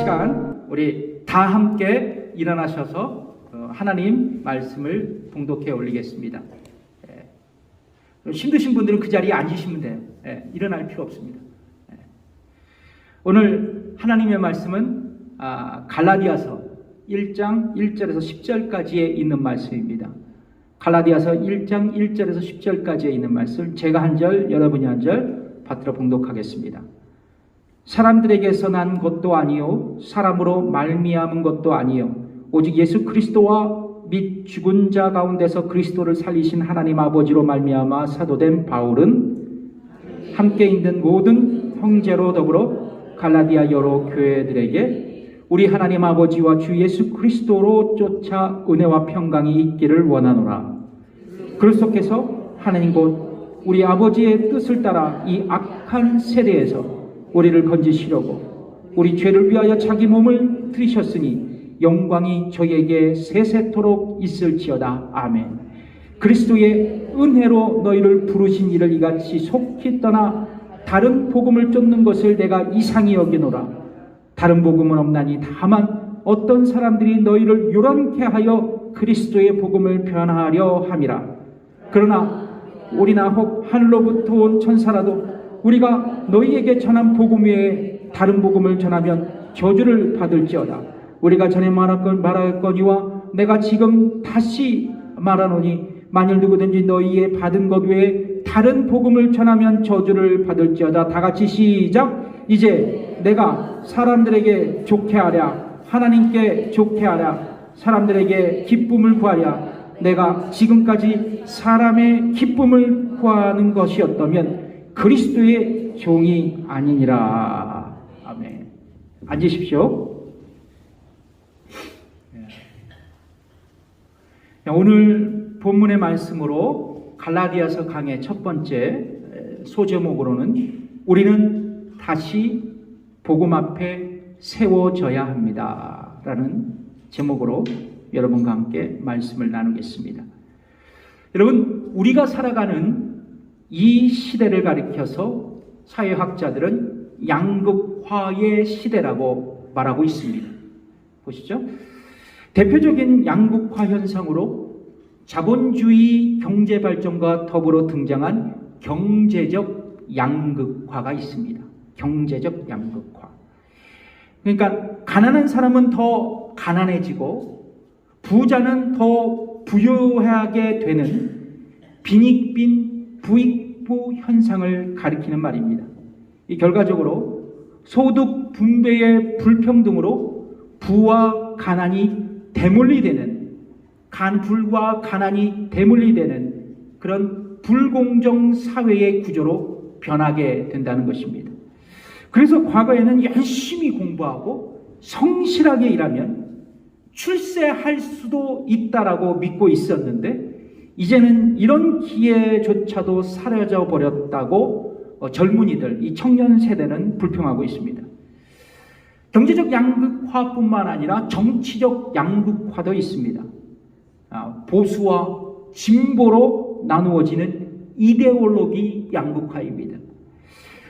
시간 우리 다 함께 일어나셔서 하나님 말씀을 봉독해 올리겠습니다. 힘드신 분들은 그 자리에 앉으시면 돼요. 일어날 필요 없습니다. 오늘 하나님의 말씀은 갈라디아서 1장 1절에서 10절까지에 있는 말씀입니다. 갈라디아서 1장 1절에서 10절까지에 있는 말씀, 제가 한 절, 여러분이 한 절 받들어 봉독하겠습니다. 사람들에게서 난 것도 아니요 사람으로 말미암은 것도 아니요 오직 예수 그리스도와 및 죽은 자 가운데서 그리스도를 살리신 하나님 아버지로 말미암아 사도된 바울은 함께 있는 모든 형제로 더불어 갈라디아 여러 교회들에게 우리 하나님 아버지와 주 예수 그리스도로 쫓아 은혜와 평강이 있기를 원하노라. 그리스도께서 하나님 곧 우리 아버지의 뜻을 따라 이 악한 세대에서 우리를 건지시려고 우리 죄를 위하여 자기 몸을 들이셨으니 영광이 저에게 세세토록 있을지어다. 아멘. 그리스도의 은혜로 너희를 부르신 이를 이같이 속히 떠나 다른 복음을 쫓는 것을 내가 이상히 여기노라. 다른 복음은 없나니 다만 어떤 사람들이 너희를 요란케 하여 그리스도의 복음을 변하려 함이라. 그러나 우리나 혹 하늘로부터 온 천사라도 우리가 너희에게 전한 복음 외에 다른 복음을 전하면 저주를 받을지어다. 우리가 전에 말하였거니와 내가 지금 다시 말하노니 만일 누구든지 너희의 받은 것 외에 다른 복음을 전하면 저주를 받을지어다. 다 같이 시작. 이제 내가 사람들에게 좋게 하랴 하나님께 좋게 하랴 사람들에게 기쁨을 구하랴 내가 지금까지 사람의 기쁨을 구하는 것이었다면 그리스도의 종이 아니니라. 아멘. 앉으십시오. 오늘 본문의 말씀으로 갈라디아서 강의 첫 번째 소제목으로는 우리는 다시 복음 앞에 세워져야 합니다 라는 제목으로 여러분과 함께 말씀을 나누겠습니다. 여러분, 우리가 살아가는 이 시대를 가리켜서 사회학자들은 양극화의 시대라고 말하고 있습니다. 보시죠. 대표적인 양극화 현상으로 자본주의 경제 발전과 더불어 등장한 경제적 양극화가 있습니다. 경제적 양극화. 그러니까 가난한 사람은 더 가난해지고 부자는 더 부유하게 되는 빈익빈 부익부 현상을 가리키는 말입니다. 이 결과적으로 소득 분배의 불평등으로 부와 가난이 대물리되는 불과 가난이 대물리되는 그런 불공정 사회의 구조로 변하게 된다는 것입니다. 그래서 과거에는 열심히 공부하고 성실하게 일하면 출세할 수도 있다라고 믿고 있었는데 이제는 이런 기회조차도 사라져 버렸다고 젊은이들, 이 청년 세대는 불평하고 있습니다. 경제적 양극화뿐만 아니라 정치적 양극화도 있습니다. 보수와 진보로 나누어지는 이데올로기 양극화입니다.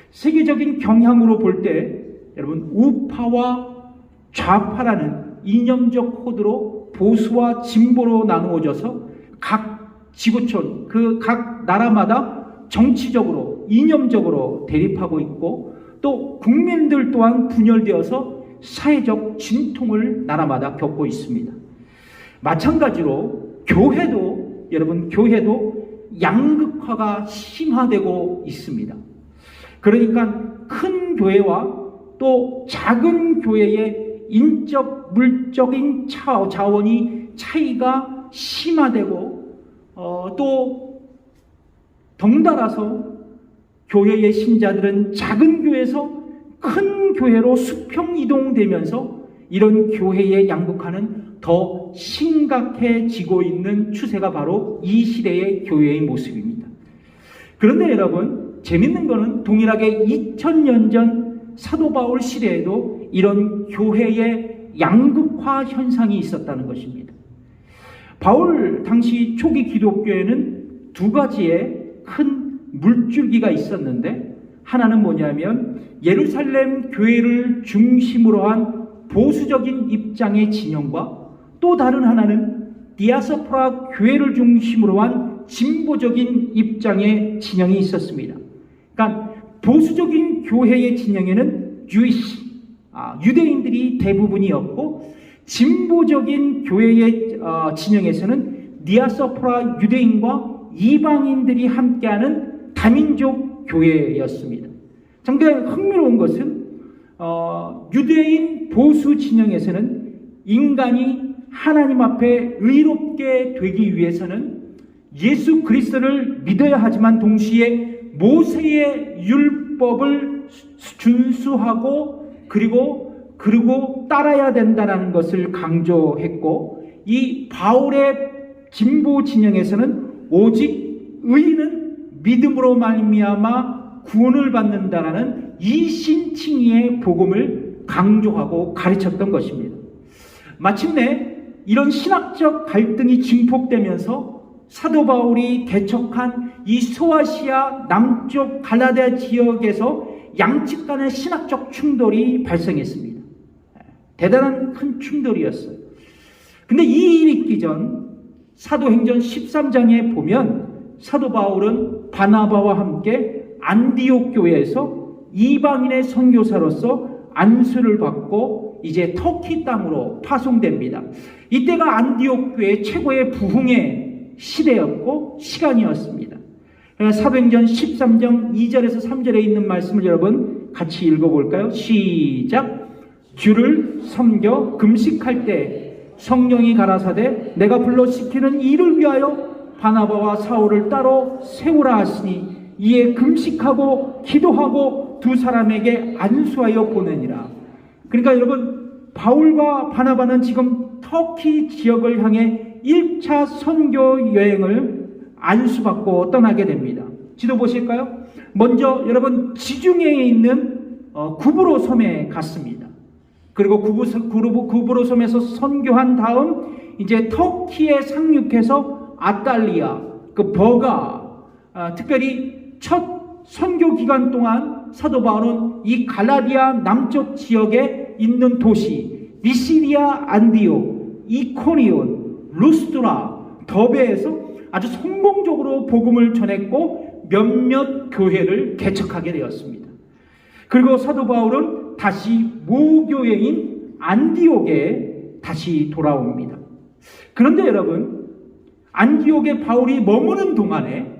세계적인 경향으로 볼 때 여러분 우파와 좌파라는 이념적 코드로 보수와 진보로 나누어져서 각 지구촌, 그 각 나라마다 정치적으로, 이념적으로 대립하고 있고 또 국민들 또한 분열되어서 사회적 진통을 나라마다 겪고 있습니다. 마찬가지로 교회도, 여러분 교회도 양극화가 심화되고 있습니다. 그러니까 큰 교회와 또 작은 교회의 인적, 물적인 자원이 차이가 심화되고 또 덩달아서 교회의 신자들은 작은 교회에서 큰 교회로 수평 이동되면서 이런 교회의 양극화는 더 심각해지고 있는 추세가 바로 이 시대의 교회의 모습입니다. 그런데 여러분, 재밌는 거는 동일하게 2000년 전 사도 바울 시대에도 이런 교회의 양극화 현상이 있었다는 것입니다. 바울 당시 초기 기독교에는 두 가지의 큰 물줄기가 있었는데 하나는 뭐냐면 예루살렘 교회를 중심으로 한 보수적인 입장의 진영과 또 다른 하나는 디아스포라 교회를 중심으로 한 진보적인 입장의 진영이 있었습니다. 그러니까 보수적인 교회의 진영에는 유대인들이 대부분이었고, 진보적인 교회의 진영에서는 디아스포라 유대인과 이방인들이 함께하는 다민족 교회였습니다. 정말 흥미로운 것은 유대인 보수 진영에서는 인간이 하나님 앞에 의롭게 되기 위해서는 예수 그리스도를 믿어야 하지만 동시에 모세의 율법을 준수하고 그리고 따라야 된다는 것을 강조했고, 이 바울의 진보 진영에서는 오직 의인은 믿음으로 말미암아 구원을 받는다라는 이신칭의의 복음을 강조하고 가르쳤던 것입니다. 마침내 이런 신학적 갈등이 증폭되면서 사도 바울이 개척한 이 소아시아 남쪽 갈라디아 지역에서 양측 간의 신학적 충돌이 발생했습니다. 대단한 큰 충돌이었어요. 근데 이 일이 있기 전 사도행전 13장에 보면 사도 바울은 바나바와 함께 안디옥 교회에서 이방인의 선교사로서 안수를 받고 이제 터키 땅으로 파송됩니다. 이때가 안디옥 교회 최고의 부흥의 시대였고 시간이었습니다. 사도행전 13장 2절에서 3절에 있는 말씀을 여러분 같이 읽어볼까요? 시작. 주를 섬겨 금식할 때 성령이 가라사대 내가 불러 시키는 이를 위하여 바나바와 사울을 따로 세우라 하시니 이에 금식하고 기도하고 두 사람에게 안수하여 보내니라. 그러니까 여러분, 바울과 바나바는 지금 터키 지역을 향해 1차 선교 여행을 안수받고 떠나게 됩니다. 지도 보실까요? 먼저 여러분 지중해에 있는 구브로 섬에 갔습니다. 그리고 구브로 섬에서 선교한 다음 이제 터키에 상륙해서 아탈리아, 버가, 특별히 첫 선교 기간 동안 사도 바울은 이 갈라디아 남쪽 지역에 있는 도시 미시리아 안디옥, 이코니온, 루스드라, 더베에서 아주 성공적으로 복음을 전했고 몇몇 교회를 개척하게 되었습니다. 그리고 사도 바울은 다시 모교회인 안디옥에 다시 돌아옵니다. 그런데 여러분, 안디옥에 바울이 머무는 동안에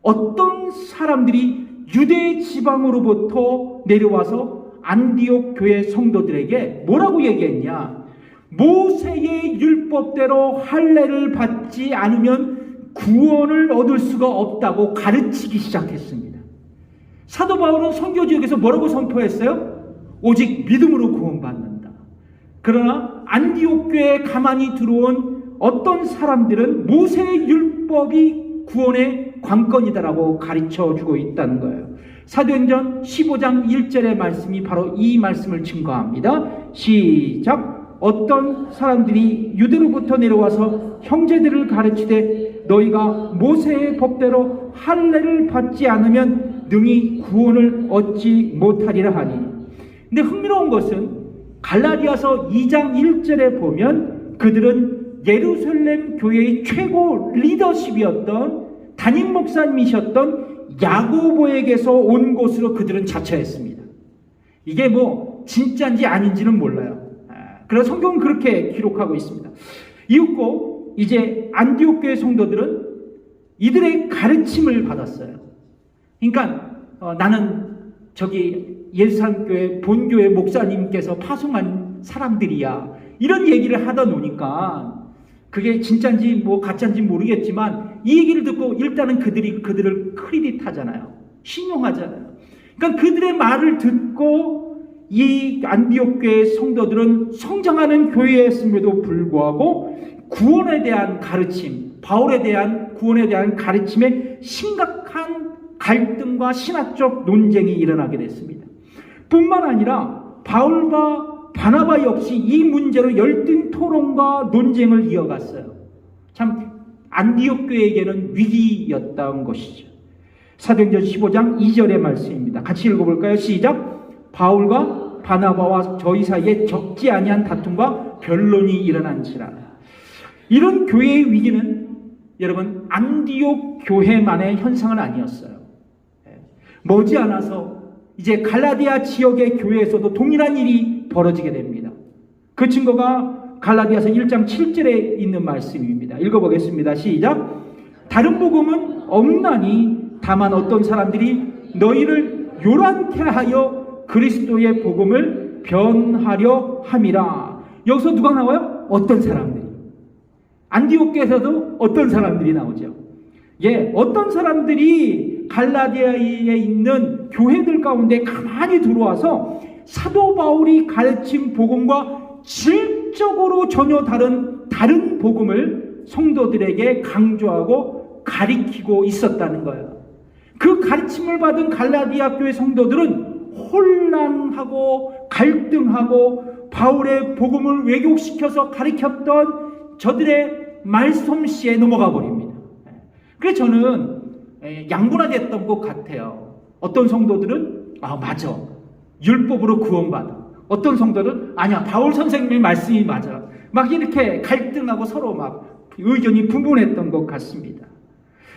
어떤 사람들이 유대 지방으로부터 내려와서 안디옥 교회 성도들에게 뭐라고 얘기했냐? 모세의 율법대로 할례를 받지 않으면 구원을 얻을 수가 없다고 가르치기 시작했습니다. 사도 바울은 선교 지역에서 뭐라고 선포했어요? 오직 믿음으로 구원받는다. 그러나 안디옥 교회에 가만히 들어온 어떤 사람들은 모세의 율법이 구원의 관건이다라고 가르쳐주고 있다는 거예요. 사도행전 15장 1절의 말씀이 바로 이 말씀을 증거합니다. 시작. 어떤 사람들이 유대로부터 내려와서 형제들을 가르치되 너희가 모세의 법대로 할례를 받지 않으면 능히 구원을 얻지 못하리라 하니. 근데 흥미로운 것은 갈라디아서 2장 1절에 보면 그들은 예루살렘 교회의 최고 리더십이었던 담임 목사님이셨던 야고보에게서 온 곳으로 그들은 자처했습니다. 이게 진짜인지 아닌지는 몰라요. 그래서 성경은 그렇게 기록하고 있습니다. 이윽고 이제 안디옥 교회 성도들은 이들의 가르침을 받았어요. 그러니까 나는 예루살렘 교회 본교회 목사님께서 파송한 사람들이야, 이런 얘기를 하다 노니까 그게 진짜인지 가짜인지 모르겠지만 이 얘기를 듣고 일단은 그들을 크레딧하잖아요. 신용하잖아요. 그러니까 그들의 말을 듣고 이 안디옥 교회 성도들은 성장하는 교회였음에도 불구하고 구원에 대한 가르침, 바울에 대한 구원에 대한 가르침에 심각한 갈등과 신학적 논쟁이 일어나게 됐습니다. 뿐만 아니라 바울과 바나바 역시 이 문제로 열띤 토론과 논쟁을 이어갔어요. 참 안디옥 교회에게는 위기였던 것이죠. 사도행전 15장 2절의 말씀입니다. 같이 읽어볼까요? 시작. 바울과 바나바와 저희 사이에 적지 아니한 다툼과 변론이 일어난지라. 이런 교회의 위기는 여러분 안디옥 교회만의 현상은 아니었어요. 머지않아서 이제 갈라디아 지역의 교회에서도 동일한 일이 벌어지게 됩니다. 그 증거가 갈라디아서 1장 7절에 있는 말씀입니다. 읽어보겠습니다. 시작. 다른 복음은 없나니 다만 어떤 사람들이 너희를 요란케 하여 그리스도의 복음을 변하려 함이라. 여기서 누가 나와요? 어떤 사람들이. 안디옥에서도 어떤 사람들이 나오죠. 어떤 사람들이 갈라디아에 있는 교회들 가운데 가만히 들어와서 사도 바울이 가르친 복음과 질적으로 전혀 다른 복음을 성도들에게 강조하고 가리키고 있었다는 거예요. 그 가르침을 받은 갈라디아 교회 성도들은 혼란하고 갈등하고 바울의 복음을 왜곡시켜서 가리켰던 저들의 말솜씨에 넘어가 버립니다. 그래서 저는 양분화됐던 것 같아요. 어떤 성도들은 맞아, 율법으로 구원받아. 어떤 성도들은 아니야, 바울 선생님의 말씀이 맞아. 막 이렇게 갈등하고 서로 막 의견이 분분했던 것 같습니다.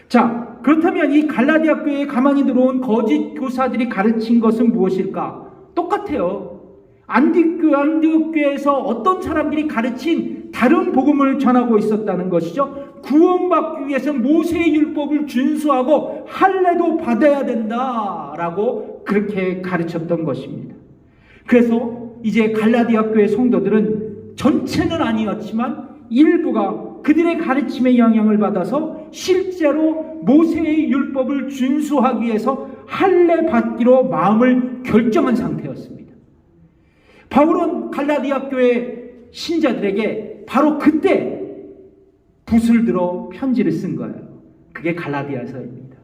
자, 그렇다면 이 갈라디아 교회에 가만히 들어온 거짓 교사들이 가르친 것은 무엇일까? 똑같아요. 안디옥 교회에서 어떤 사람들이 가르친 다른 복음을 전하고 있었다는 것이죠. 구원받기 위해서 모세의 율법을 준수하고 할례도 받아야 된다라고 그렇게 가르쳤던 것입니다. 그래서 이제 갈라디아 교회 성도들은 전체는 아니었지만 일부가 그들의 가르침의 영향을 받아서 실제로 모세의 율법을 준수하기 위해서 할례 받기로 마음을 결정한 상태였습니다. 바울은 갈라디아 교회 신자들에게 바로 그때 붓을 들어 편지를 쓴 거예요. 그게 갈라디아서입니다.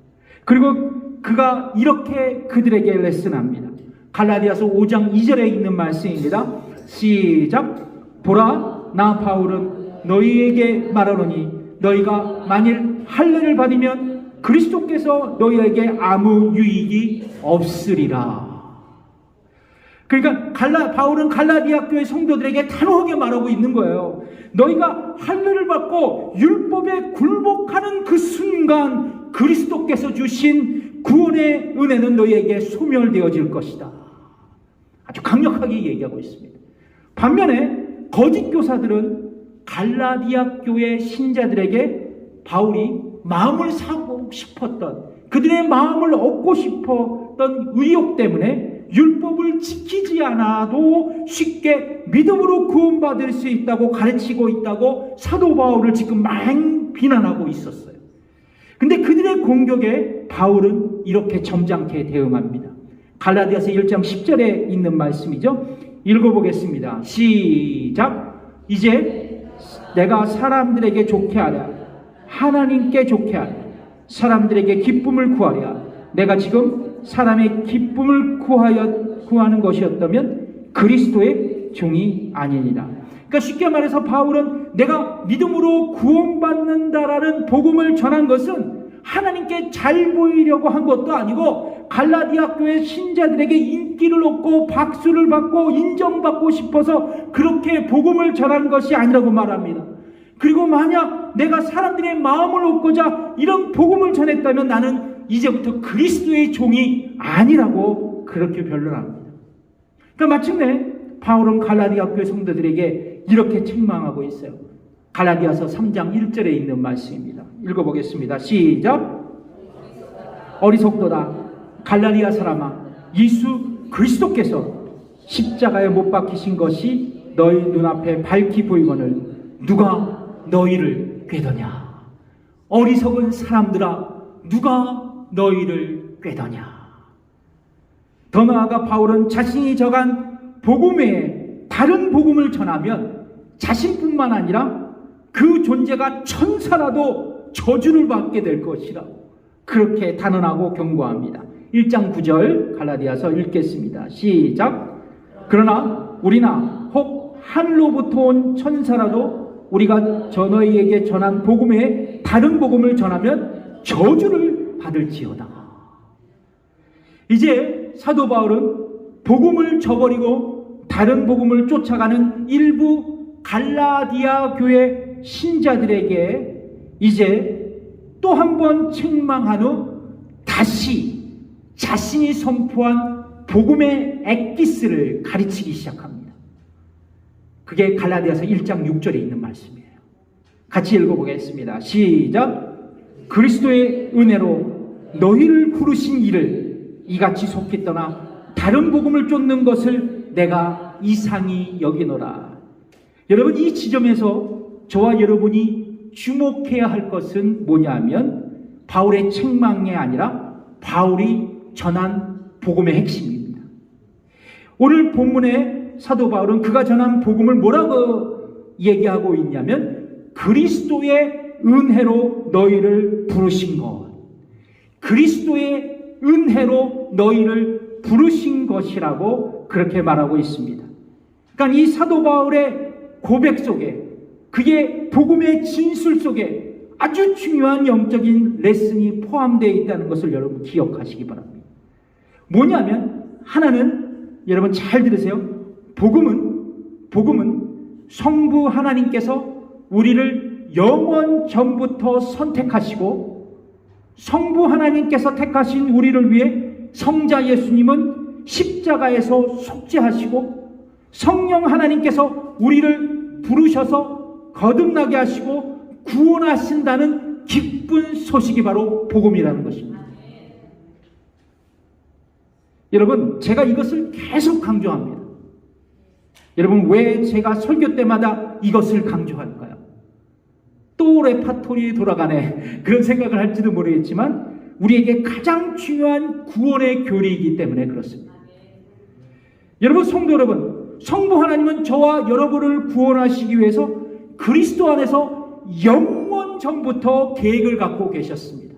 그리고 그가 이렇게 그들에게 레슨합니다. 갈라디아서 5장 2절에 있는 말씀입니다. 시작. 보라, 나 바울은 너희에게 말하노니 너희가 만일 할례를 받으면 그리스도께서 너희에게 아무 유익이 없으리라. 그러니까 바울은 갈라디아 교회 성도들에게 단호하게 말하고 있는 거예요. 너희가 할례를 받고 율법에 굴복하는 그 순간 그리스도께서 주신 구원의 은혜는 너희에게 소멸되어질 것이다. 아주 강력하게 얘기하고 있습니다. 반면에 거짓 교사들은 갈라디아 교회 신자들에게 바울이 마음을 사고 싶었던, 그들의 마음을 얻고 싶었던 의욕 때문에 율법을 지키지 않아도 쉽게 믿음으로 구원받을 수 있다고 가르치고 있다고 사도 바울을 지금 많이 비난하고 있었어요. 근데 그들의 공격에 바울은 이렇게 점잖게 대응합니다. 갈라디아서 1장 10절에 있는 말씀이죠. 읽어보겠습니다. 시작. 이제 내가 사람들에게 좋게 하랴, 하나님께 좋게 하랴, 사람들에게 기쁨을 구하랴. 내가 지금 사람의 기쁨을 구하는 것이었다면 그리스도의 종이 아니니라. 그러니까 쉽게 말해서 바울은 내가 믿음으로 구원받는다라는 복음을 전한 것은 하나님께 잘 보이려고 한 것도 아니고 갈라디아 교회 신자들에게 인기를 얻고 박수를 받고 인정받고 싶어서 그렇게 복음을 전한 것이 아니라고 말합니다. 그리고 만약 내가 사람들의 마음을 얻고자 이런 복음을 전했다면 나는 이제부터 그리스도의 종이 아니라고 그렇게 변론합니다. 그러니까 마침내 바울은 갈라디아 교회 성도들에게 이렇게 책망하고 있어요. 갈라디아서 3장 1절에 있는 말씀입니다. 읽어보겠습니다. 시작. 어리석도다 갈라디아 사람아, 예수 그리스도께서 십자가에 못 박히신 것이 너희 눈앞에 밝히 보이거늘 누가 너희를 꾀더냐. 어리석은 사람들아, 누가 너희를 꾀더냐. 더 나아가 바울은 자신이 적은 복음 외에 다른 복음을 전하면 자신뿐만 아니라 그 존재가 천사라도 저주를 받게 될 것이라 그렇게 단언하고 경고합니다. 1장 9절 갈라디아서 읽겠습니다. 시작. 그러나 우리나 혹 하늘로부터 온 천사라도 우리가 너희에게 전한 복음 외에 다른 복음을 전하면 저주를 받을지어다. 이제 사도 바울은 복음을 저버리고 다른 복음을 쫓아가는 일부 갈라디아 교회 신자들에게 이제 또 한 번 책망한 후 다시 자신이 선포한 복음의 엑기스를 가르치기 시작합니다. 그게 갈라디아서 1장 6절에 있는 말씀이에요. 같이 읽어보겠습니다. 시작. 그리스도의 은혜로 너희를 부르신 이를 이같이 속히 떠나 다른 복음을 쫓는 것을 내가 이상히 여기노라. 여러분, 이 지점에서 저와 여러분이 주목해야 할 것은 뭐냐면 바울의 책망이 아니라 바울이 전한 복음의 핵심입니다. 오늘 본문의 사도 바울은 그가 전한 복음을 뭐라고 얘기하고 있냐면 그리스도의 은혜로 너희를 부르신 것, 그리스도의 은혜로 너희를 부르신 것이라고 그렇게 말하고 있습니다. 그러니까 이 사도 바울의 고백 속에, 그의 복음의 진술 속에 아주 중요한 영적인 레슨이 포함되어 있다는 것을 여러분 기억하시기 바랍니다. 뭐냐면 하나는, 여러분 잘 들으세요. 복음은 성부 하나님께서 우리를 영원 전부터 선택하시고 성부 하나님께서 택하신 우리를 위해 성자 예수님은 십자가에서 속죄하시고 성령 하나님께서 우리를 부르셔서 거듭나게 하시고 구원하신다는 기쁜 소식이 바로 복음이라는 것입니다. 여러분, 제가 이것을 계속 강조합니다. 여러분, 왜 제가 설교 때마다 이것을 강조할까요? 또 레파토리에 돌아가네, 그런 생각을 할지도 모르겠지만 우리에게 가장 중요한 구원의 교리이기 때문에 그렇습니다. 여러분, 성도 여러분, 성부 하나님은 저와 여러분을 구원하시기 위해서 그리스도 안에서 영원 전부터 계획을 갖고 계셨습니다.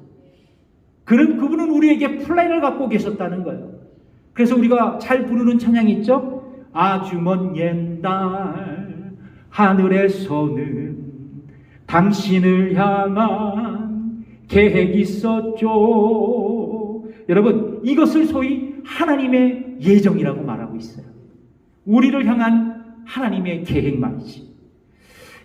그분은 우리에게 플랜을 갖고 계셨다는 거예요. 그래서 우리가 잘 부르는 찬양이 있죠. 아주 먼 옛날 하늘에서는 당신을 향한 계획이 있었죠. 여러분, 이것을 소위 하나님의 예정이라고 말하고 있어요. 우리를 향한 하나님의 계획 말이지.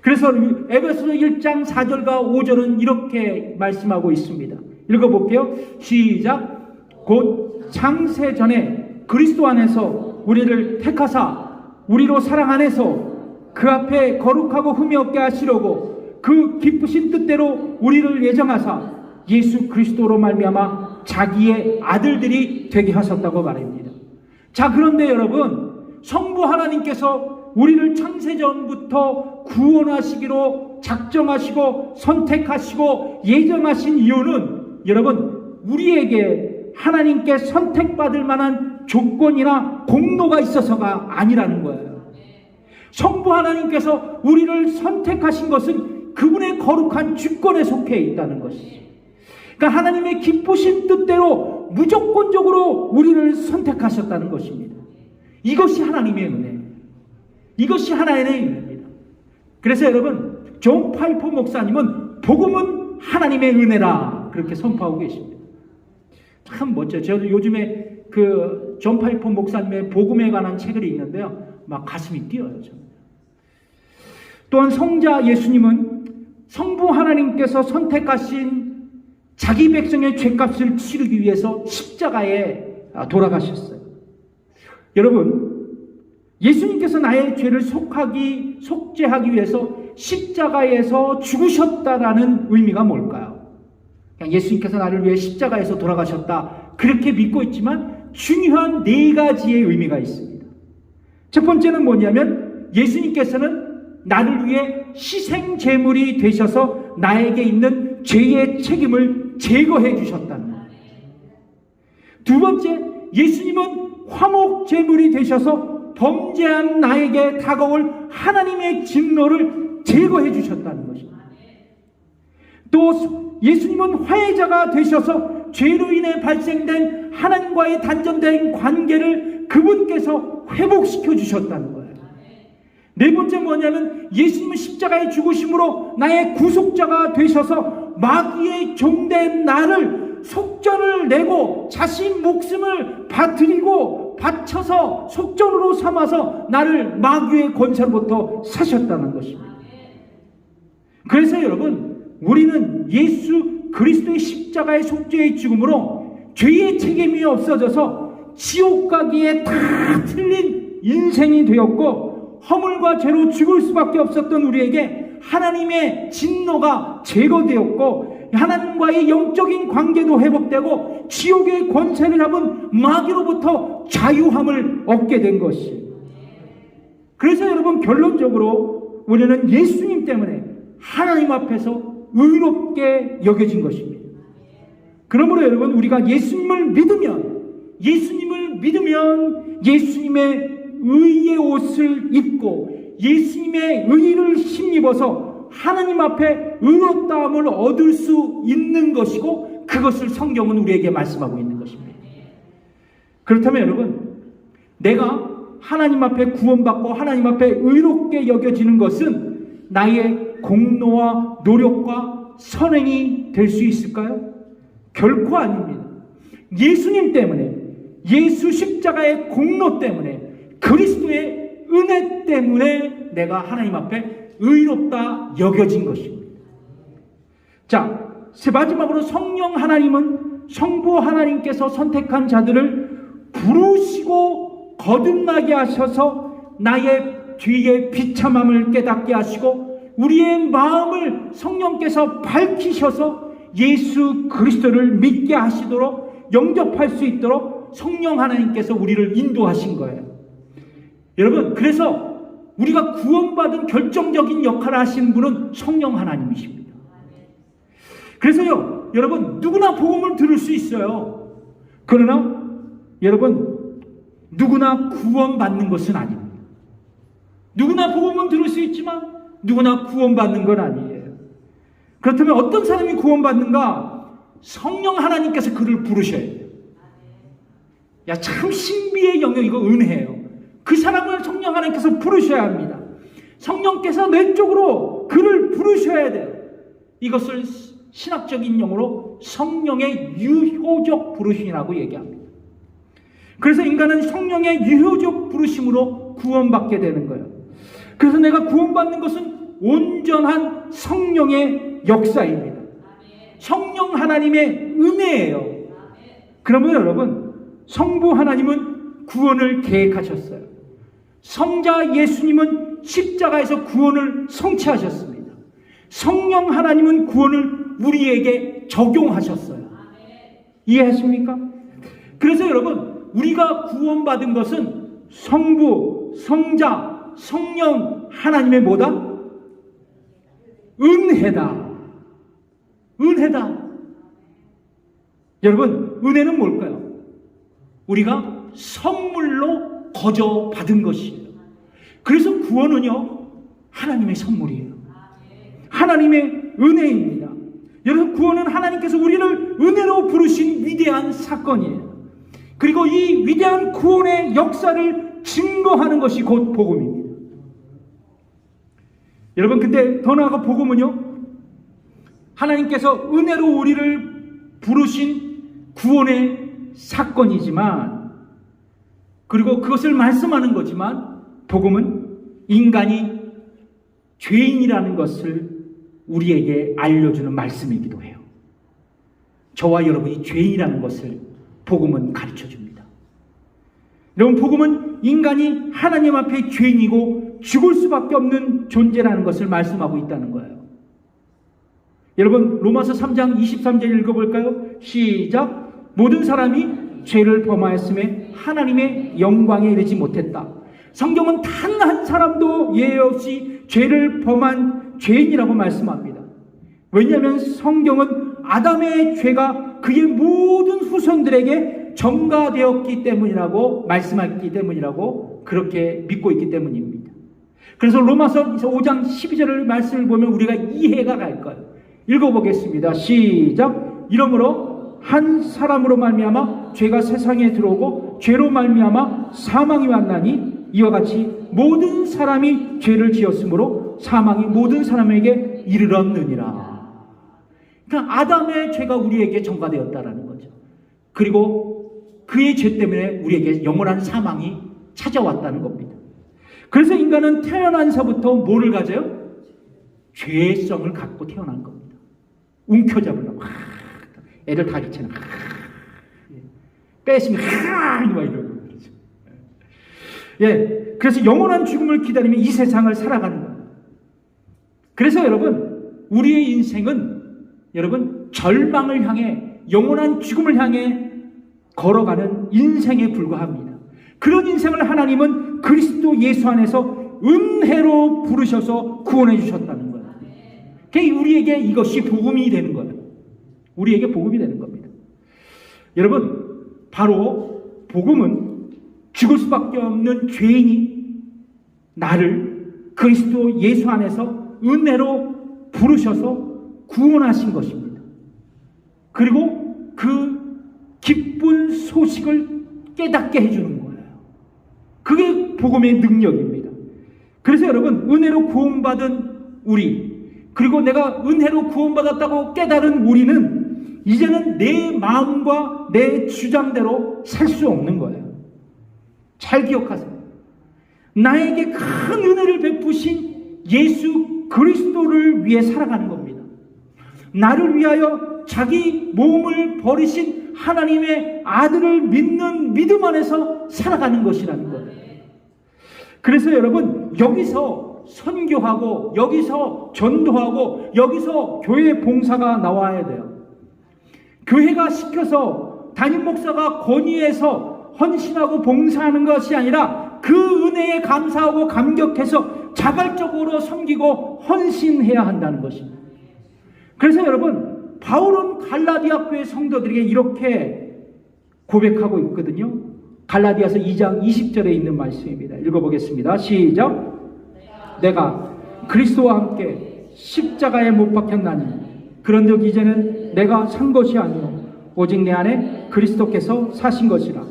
그래서 에베소서 1장 4절과 5절은 이렇게 말씀하고 있습니다. 읽어볼게요. 시작. 곧 창세 전에 그리스도 안에서 우리를 택하사 우리로 사랑 안에서 그 앞에 거룩하고 흠이 없게 하시려고 그 기쁘신 뜻대로 우리를 예정하사 예수 그리스도로 말미암아 자기의 아들들이 되게 하셨다고 말합니다. 자, 그런데 여러분, 성부 하나님께서 우리를 창세전부터 구원하시기로 작정하시고 선택하시고 예정하신 이유는 여러분, 우리에게 하나님께 선택받을 만한 조건이나 공로가 있어서가 아니라는 거예요. 성부 하나님께서 우리를 선택하신 것은 그분의 거룩한 주권에 속해 있다는 것이죠. 그러니까 하나님의 기쁘신 뜻대로 무조건적으로 우리를 선택하셨다는 것입니다. 이것이 하나님의 은혜, 이것이 하나의 은혜입니다. 그래서 여러분, 존 파이퍼 목사님은 복음은 하나님의 은혜라 그렇게 선포하고 계십니다. 참 멋져요. 저도 요즘에 그 존 파이퍼 목사님의 복음에 관한 책을 읽는데요, 막 가슴이 뛰어요. 저는. 또한 성자 예수님은 성부 하나님께서 선택하신 자기 백성의 죄값을 치르기 위해서 십자가에 돌아가셨어요. 여러분, 예수님께서 나의 죄를 속죄하기 위해서 십자가에서 죽으셨다라는 의미가 뭘까요? 그냥 예수님께서 나를 위해 십자가에서 돌아가셨다, 그렇게 믿고 있지만 중요한 네 가지의 의미가 있습니다. 첫 번째는 뭐냐면 예수님께서는 나를 위해 희생 제물이 되셔서 나에게 있는 죄의 책임을 제거해 주셨다는 거예요. 두 번째, 예수님은 화목 제물이 되셔서 범죄한 나에게 다가올 하나님의 진노를 제거해 주셨다는 것입니다. 또 예수님은 화해자가 되셔서 죄로 인해 발생된 하나님과의 단절된 관계를 그분께서 회복시켜 주셨다는 거예요. 네 번째 뭐냐면 예수님은 십자가의 죽으심으로 나의 구속자가 되셔서 마귀의 종된 나를 속전을 내고 자신 목숨을 바트리고 바쳐서 속전으로 삼아서 나를 마귀의 권세로부터 사셨다는 것입니다. 그래서 여러분, 우리는 예수 그리스도의 십자가의 속죄의 죽음으로 죄의 책임이 없어져서 지옥 가기에 다 틀린 인생이 되었고, 허물과 죄로 죽을 수밖에 없었던 우리에게 하나님의 진노가 제거되었고, 하나님과의 영적인 관계도 회복되고, 지옥의 권세를 잡은 마귀로부터 자유함을 얻게 된 것이. 그래서 여러분, 결론적으로 우리는 예수님 때문에 하나님 앞에서 의롭게 여겨진 것입니다. 그러므로 여러분, 우리가 예수님을 믿으면 예수님의 의의 옷을 입고 예수님의 의를 힘입어서 하나님 앞에 의롭다함을 얻을 수 있는 것이고, 그것을 성경은 우리에게 말씀하고 있는 것입니다. 그렇다면 여러분, 내가 하나님 앞에 구원받고 하나님 앞에 의롭게 여겨지는 것은 나의 공로와 노력과 선행이 될 수 있을까요? 결코 아닙니다. 예수님 때문에, 예수 십자가의 공로 때문에, 그리스도의 은혜 때문에 내가 하나님 앞에 의롭다 여겨진 것입니다. 자, 마지막으로 성령 하나님은 성부 하나님께서 선택한 자들을 부르시고 거듭나게 하셔서 나의 죄의 비참함을 깨닫게 하시고, 우리의 마음을 성령께서 밝히셔서 예수 그리스도를 믿게 하시도록, 영접할 수 있도록 성령 하나님께서 우리를 인도하신 거예요. 여러분, 그래서 우리가 구원받은 결정적인 역할을 하시는 분은 성령 하나님이십니다. 그래서요, 여러분, 누구나 복음을 들을 수 있어요. 그러나 여러분, 누구나 구원받는 것은 아닙니다. 누구나 복음은 들을 수 있지만 누구나 구원받는 건 아니에요. 그렇다면 어떤 사람이 구원받는가? 성령 하나님께서 그를 부르셔야 돼요. 야, 참 신비의 영역, 이거 은혜예요. 그 사람을 성령 하나님께서 부르셔야 합니다. 성령께서 내 쪽으로 그를 부르셔야 돼요. 이것을 신학적인 용어로 성령의 유효적 부르심이라고 얘기합니다. 그래서 인간은 성령의 유효적 부르심으로 구원받게 되는 거예요. 그래서 내가 구원받는 것은 온전한 성령의 역사입니다. 성령 하나님의 은혜예요. 그러면 여러분, 성부 하나님은 구원을 계획하셨어요. 성자 예수님은 십자가에서 구원을 성취하셨습니다. 성령 하나님은 구원을 우리에게 적용하셨어요. 이해하십니까? 그래서 여러분, 우리가 구원받은 것은 성부, 성자, 성령 하나님의 뭐다? 은혜다. 은혜다. 여러분, 은혜는 뭘까요? 우리가 선물로 거저 받은 것이에요. 그래서 구원은요, 하나님의 선물이에요. 하나님의 은혜입니다. 여러분, 구원은 하나님께서 우리를 은혜로 부르신 위대한 사건이에요. 그리고 이 위대한 구원의 역사를 증거하는 것이 곧 복음입니다. 여러분, 근데 더 나아가 복음은요, 하나님께서 은혜로 우리를 부르신 구원의 사건이지만, 그리고 그것을 말씀하는 거지만, 복음은 인간이 죄인이라는 것을 우리에게 알려주는 말씀이기도 해요. 저와 여러분이 죄인이라는 것을 복음은 가르쳐 줍니다. 여러분, 복음은 인간이 하나님 앞에 죄인이고 죽을 수밖에 없는 존재라는 것을 말씀하고 있다는 거예요. 여러분, 로마서 3장 23절 읽어볼까요? 시작. 모든 사람이 죄를 범하였음에 하나님의 영광에 이르지 못했다. 성경은 단 한 사람도 예외 없이 죄를 범한 죄인이라고 말씀합니다. 왜냐하면 성경은 아담의 죄가 그의 모든 후손들에게 전가되었기 때문이라고 말씀했기 때문이라고 그렇게 믿고 있기 때문입니다. 그래서 로마서 5장 12절을 말씀을 보면 우리가 이해가 갈 거예요. 읽어보겠습니다. 시작. 이러므로 한 사람으로 말미암아 죄가 세상에 들어오고 죄로 말미암아 사망이 왔나니 이와 같이 모든 사람이 죄를 지었으므로 사망이 모든 사람에게 이르렀느니라. 그러니까 아담의 죄가 우리에게 전가되었다라는 거죠. 그리고 그의 죄 때문에 우리에게 영원한 사망이 찾아왔다는 겁니다. 그래서 인간은 태어난서부터 뭐를 가져요? 죄성을 갖고 태어난 겁니다. 움켜잡으려고. 애들 다 그렇잖아. 뺏으면 막 이러고. 예, 그래서 영원한 죽음을 기다리며 이 세상을 살아가는 거예요. 그래서 여러분, 우리의 인생은 여러분 절망을 향해, 영원한 죽음을 향해 걸어가는 인생에 불과합니다. 그런 인생을 하나님은 그리스도 예수 안에서 은혜로 부르셔서 구원해 주셨다는 거예요. 우리에게 이것이 복음이 되는 거예요. 우리에게 복음이 되는 겁니다. 여러분, 바로 복음은 죽을 수밖에 없는 죄인이 나를 그리스도 예수 안에서 은혜로 부르셔서 구원하신 것입니다. 그리고 그 기쁜 소식을 깨닫게 해주는 거예요. 그게 복음의 능력입니다. 그래서 여러분, 은혜로 구원받은 우리, 그리고 내가 은혜로 구원받았다고 깨달은 우리는 이제는 내 마음과 내 주장대로 살 수 없는 거예요. 잘 기억하세요. 나에게 큰 은혜를 베푸신 예수 그리스도를 위해 살아가는 겁니다. 나를 위하여 자기 몸을 버리신 하나님의 아들을 믿는 믿음 안에서 살아가는 것이라는 거예요. 그래서 여러분, 여기서 선교하고, 여기서 전도하고, 여기서 교회 봉사가 나와야 돼요. 교회가 시켜서 담임 목사가 건의해서 헌신하고 봉사하는 것이 아니라 그 은혜에 감사하고 감격해서 자발적으로 섬기고 헌신해야 한다는 것입니다. 그래서 여러분, 바울은 갈라디아 교회 성도들에게 이렇게 고백하고 있거든요. 갈라디아서 2장 20절에 있는 말씀입니다. 읽어보겠습니다. 시작. 내가 그리스도와 함께 십자가에 못 박혔나니 그런즉 이제는 내가 산 것이 아니요 오직 내 안에 그리스도께서 사신 것이라.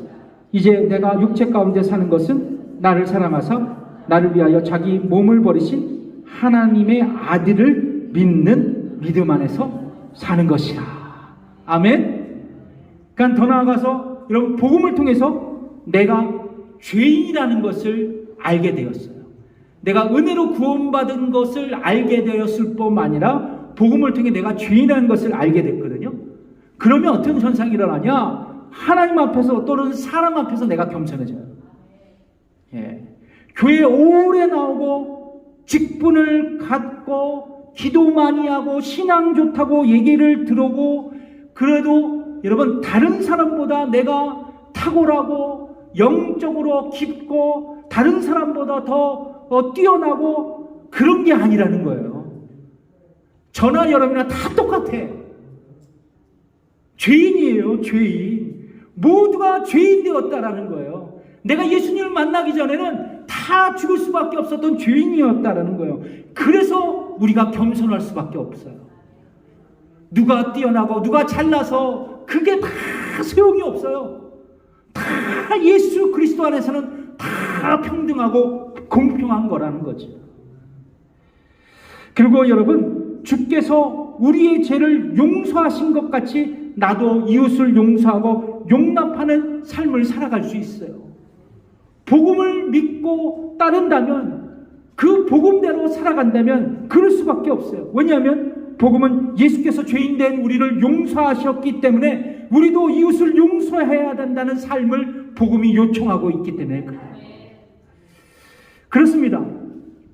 이제 내가 육체 가운데 사는 것은 나를 사랑하사 나를 위하여 자기 몸을 버리신 하나님의 아들을 믿는 믿음 안에서 사는 것이라. 아멘. 그러니까 더 나아가서 여러분, 복음을 통해서 내가 죄인이라는 것을 알게 되었어요. 내가 은혜로 구원받은 것을 알게 되었을 뿐만 아니라 복음을 통해 내가 죄인이라는 것을 알게 됐거든요. 그러면 어떤 현상이 일어나냐? 하나님 앞에서 또는 사람 앞에서 내가 겸손해져요. 예. 교회에 오래 나오고 직분을 갖고 기도 많이 하고 신앙 좋다고 얘기를 들어오고, 그래도 여러분, 다른 사람보다 내가 탁월하고 영적으로 깊고 다른 사람보다 더 뛰어나고 그런 게 아니라는 거예요. 저나 여러분이나 다 똑같아. 죄인이에요. 죄인. 모두가 죄인 되었다라는 거예요. 내가 예수님을 만나기 전에는 다 죽을 수밖에 없었던 죄인이었다라는 거예요. 그래서 우리가 겸손할 수밖에 없어요. 누가 뛰어나고 누가 잘나서 그게 다 소용이 없어요. 다 예수 그리스도 안에서는 다 평등하고 공평한 거라는 거죠. 그리고 여러분, 주께서 우리의 죄를 용서하신 것 같이 나도 이웃을 용서하고 용납하는 삶을 살아갈 수 있어요. 복음을 믿고 따른다면, 그 복음대로 살아간다면 그럴 수밖에 없어요. 왜냐하면 복음은 예수께서 죄인된 우리를 용서하셨기 때문에 우리도 이웃을 용서해야 된다는 삶을 복음이 요청하고 있기 때문에 그래요. 그렇습니다.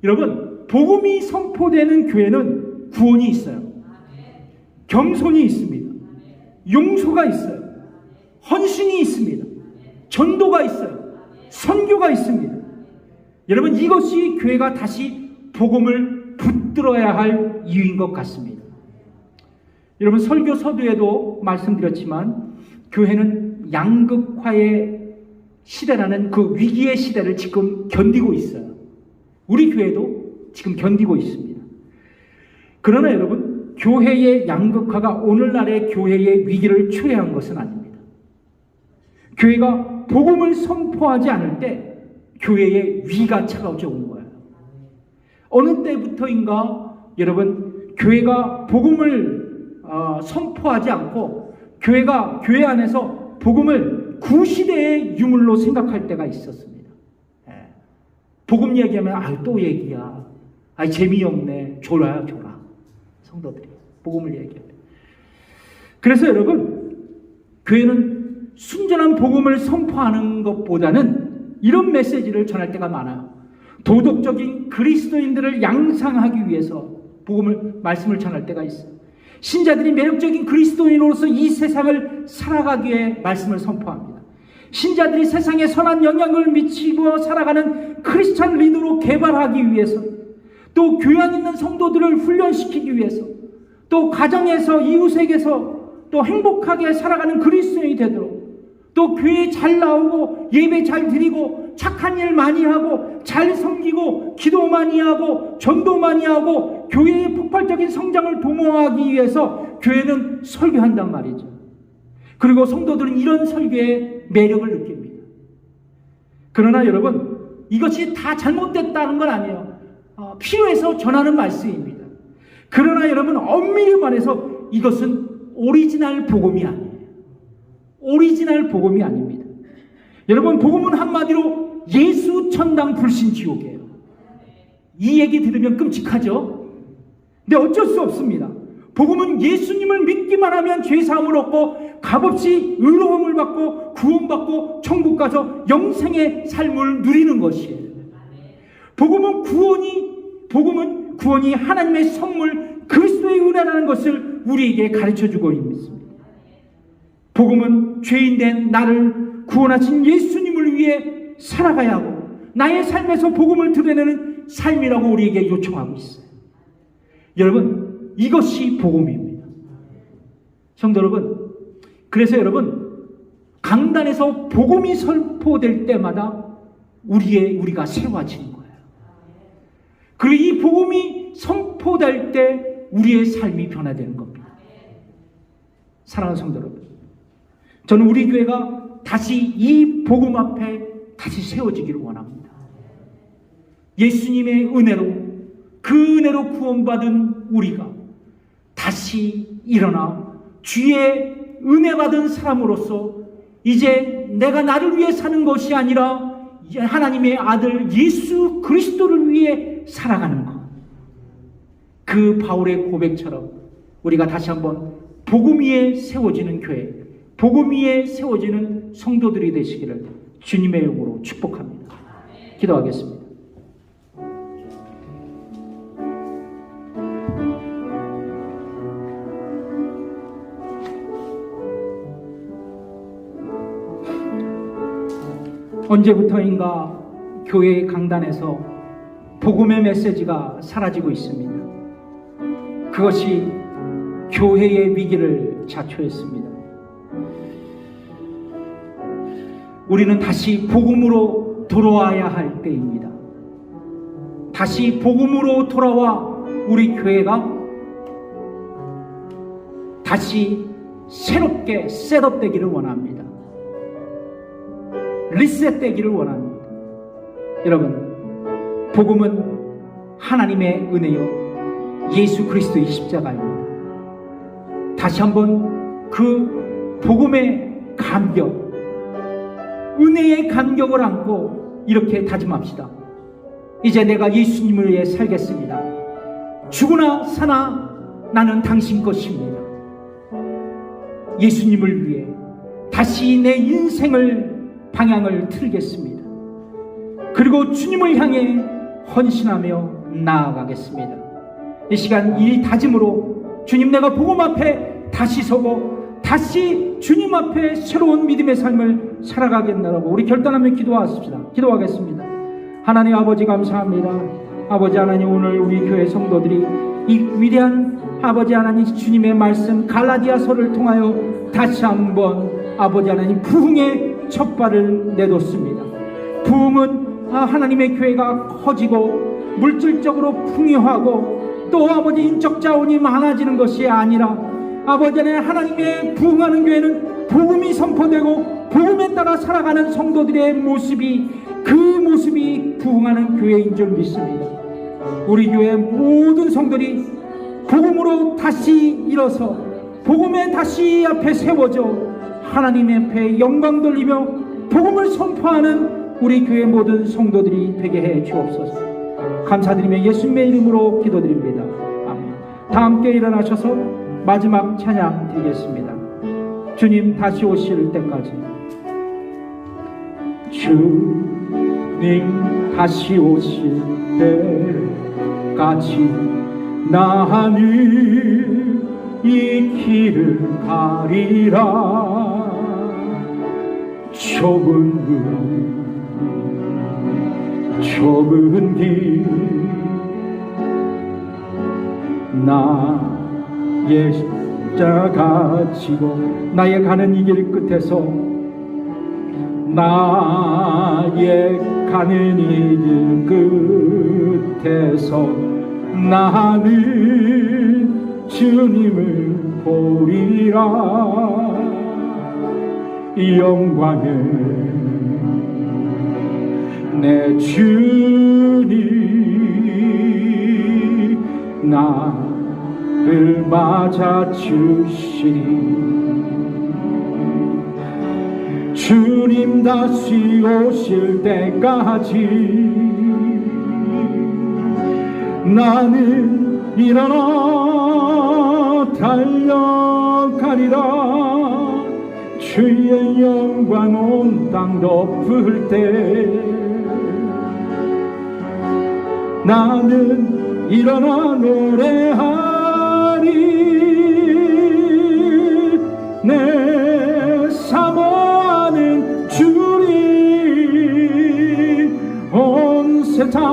여러분, 복음이 선포되는 교회는 구원이 있어요. 겸손이 있습니다. 용서가 있어요. 헌신이 있습니다. 전도가 있어요. 선교가 있습니다. 여러분, 이것이 교회가 다시 복음을 붙들어야 할 이유인 것 같습니다. 여러분, 설교 서두에도 말씀드렸지만 교회는 양극화의 시대라는 그 위기의 시대를 지금 견디고 있어요. 우리 교회도 지금 견디고 있습니다. 그러나 여러분, 교회의 양극화가 오늘날의 교회의 위기를 초래한 것은 아닙니다. 교회가 복음을 선포하지 않을 때 교회의 위기가 찾아오는 거예요. 어느 때부터인가 여러분, 교회가 복음을 선포하지 않고 교회가 교회 안에서 복음을 구시대의 유물로 생각할 때가 있었습니다. 복음 얘기하면 또 얘기야. 재미없네. 졸아. 성도들이 복음을 얘기해요. 그래서 여러분, 교회는 순전한 복음을 선포하는 것보다는 이런 메시지를 전할 때가 많아요. 도덕적인 그리스도인들을 양상하기 위해서 말씀을 전할 때가 있어요. 신자들이 매력적인 그리스도인으로서 이 세상을 살아가기에 말씀을 선포합니다. 신자들이 세상에 선한 영향을 미치고 살아가는 크리스찬 리더로 개발하기 위해서, 또 교양 있는 성도들을 훈련시키기 위해서, 또 가정에서 이웃에게서 또 행복하게 살아가는 그리스도인이 되도록, 또 교회에 잘 나오고 예배 잘 드리고 착한 일 많이 하고 잘 섬기고 기도 많이 하고 전도 많이 하고 교회의 폭발적인 성장을 도모하기 위해서 교회는 설교한단 말이죠. 그리고 성도들은 이런 설교의 매력을 느낍니다. 그러나 여러분, 이것이 다 잘못됐다는 건 아니에요. 필요해서 전하는 말씀입니다. 그러나 여러분, 엄밀히 말해서 이것은 오리지널 복음이 아니에요. 오리지널 복음이 아닙니다. 여러분, 복음은 한마디로 예수 천당 불신 지옥이에요. 이 얘기 들으면 끔찍하죠? 근데 어쩔 수 없습니다. 복음은 예수님을 믿기만 하면 죄사함을 얻고 값없이 의로움을 받고 구원받고 천국 가서 영생의 삶을 누리는 것이에요. 복음은 구원이 하나님의 선물, 그리스도의 은혜라는 것을 우리에게 가르쳐주고 있습니다. 복음은 죄인된 나를 구원하신 예수님을 위해 살아가야 하고 나의 삶에서 복음을 드러내는 삶이라고 우리에게 요청하고 있어요. 여러분, 이것이 복음입니다. 성도 여러분, 그래서 여러분, 강단에서 복음이 선포될 때마다 우리가 새로워지는 거예요. 그리고 이 복음이 선포될 때 우리의 삶이 변화되는 겁니다. 사랑하는 성도 여러분, 저는 우리 교회가 다시 이 복음 앞에 다시 세워지기를 원합니다. 예수님의 은혜로, 그 은혜로 구원받은 우리가 다시 일어나 주의 은혜 받은 사람으로서 이제 내가 나를 위해 사는 것이 아니라 하나님의 아들 예수 그리스도를 위해 살아가는 것. 그 바울의 고백처럼 우리가 다시 한번 복음 위에 세워지는 교회, 복음 위에 세워지는 성도들이 되시기를 주님의 이름으로 축복합니다. 기도하겠습니다. 언제부터인가 교회의 강단에서 복음의 메시지가 사라지고 있습니다. 그것이 교회의 위기를 자초했습니다. 우리는 다시 복음으로 돌아와야 할 때입니다. 다시 복음으로 돌아와 우리 교회가 다시 새롭게 셋업되기를 원합니다. 리셋되기를 원합니다. 여러분, 복음은 하나님의 은혜요 예수 그리스도의 십자가입니다. 다시 한번 그 복음의 감격, 은혜의 감격을 안고 이렇게 다짐합시다. 이제 내가 예수님을 위해 살겠습니다. 죽으나 사나 나는 당신 것입니다. 예수님을 위해 다시 내 인생을 방향을 틀겠습니다. 그리고 주님을 향해 헌신하며 나아가겠습니다. 이 시간 이 다짐으로 주님, 내가 복음 앞에 다시 서고 다시 주님 앞에 새로운 믿음의 삶을 살아가겠노라고 우리 결단하며 기도하겠습니다. 하나님 아버지, 감사합니다. 아버지 하나님, 오늘 우리 교회 성도들이 이 위대한 아버지 하나님 주님의 말씀 갈라디아서를 통하여 다시 한번 아버지 하나님 부흥의 첫 발을 내뒀습니다. 부흥은 하나님의 교회가 커지고 물질적으로 풍요하고 또 아버지 인적 자원이 많아지는 것이 아니라 아버지 하나님의 부흥하는 교회는 복음이 선포되고 복음에 따라 살아가는 성도들의 모습이, 그 모습이 부흥하는 교회인 줄 믿습니다. 우리 교회 모든 성들이 복음으로 다시 일어서 복음에 다시 앞에 세워져 하나님 앞에 영광 돌리며 복음을 선포하는 우리 교회 모든 성도들이 되게 해 주옵소서. 감사드리며 예수님의 이름으로 기도드립니다. 아멘. 다 함께 일어나셔서 마지막 찬양 드리겠습니다. 주님 다시 오실 때까지. 주님 다시 오실 때까지 나는 이 길을 가리라. 좁은 길 나의 십자가 지고 나의 가는 이 길 끝에서 나의 가는 이 길 끝에서 나는 주님을 보리라. 이 영광에 내 주님 나를 맞아 주시니. 주님 다시 오실 때까지 나는 일어나 달려가리라. 주의 영광 온 땅 덮을 때 나는 일어나 노래하리. 내 사모하는 주님 온 세상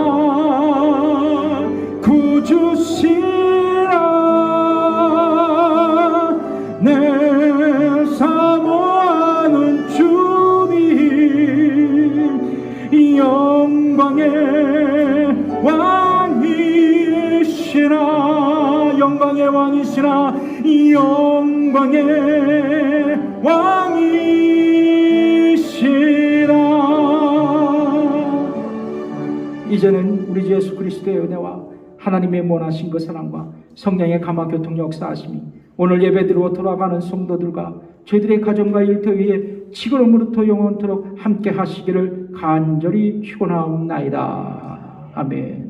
구주시라. 내 사모하는 주님 영광의 왕이시라. 영광의 왕이시라. 영광의 왕이시라. 이제는 우리 주 예수 그리스도의 은혜와 하나님의 원하신 그 사랑과 성령의 감화 교통 역사하심이 오늘 예배드리러 돌아가는 성도들과 저희들의 가정과 일터 위에 지금으로부터 영원토록 함께 하시기를 간절히 축원하옵나이다. 아멘.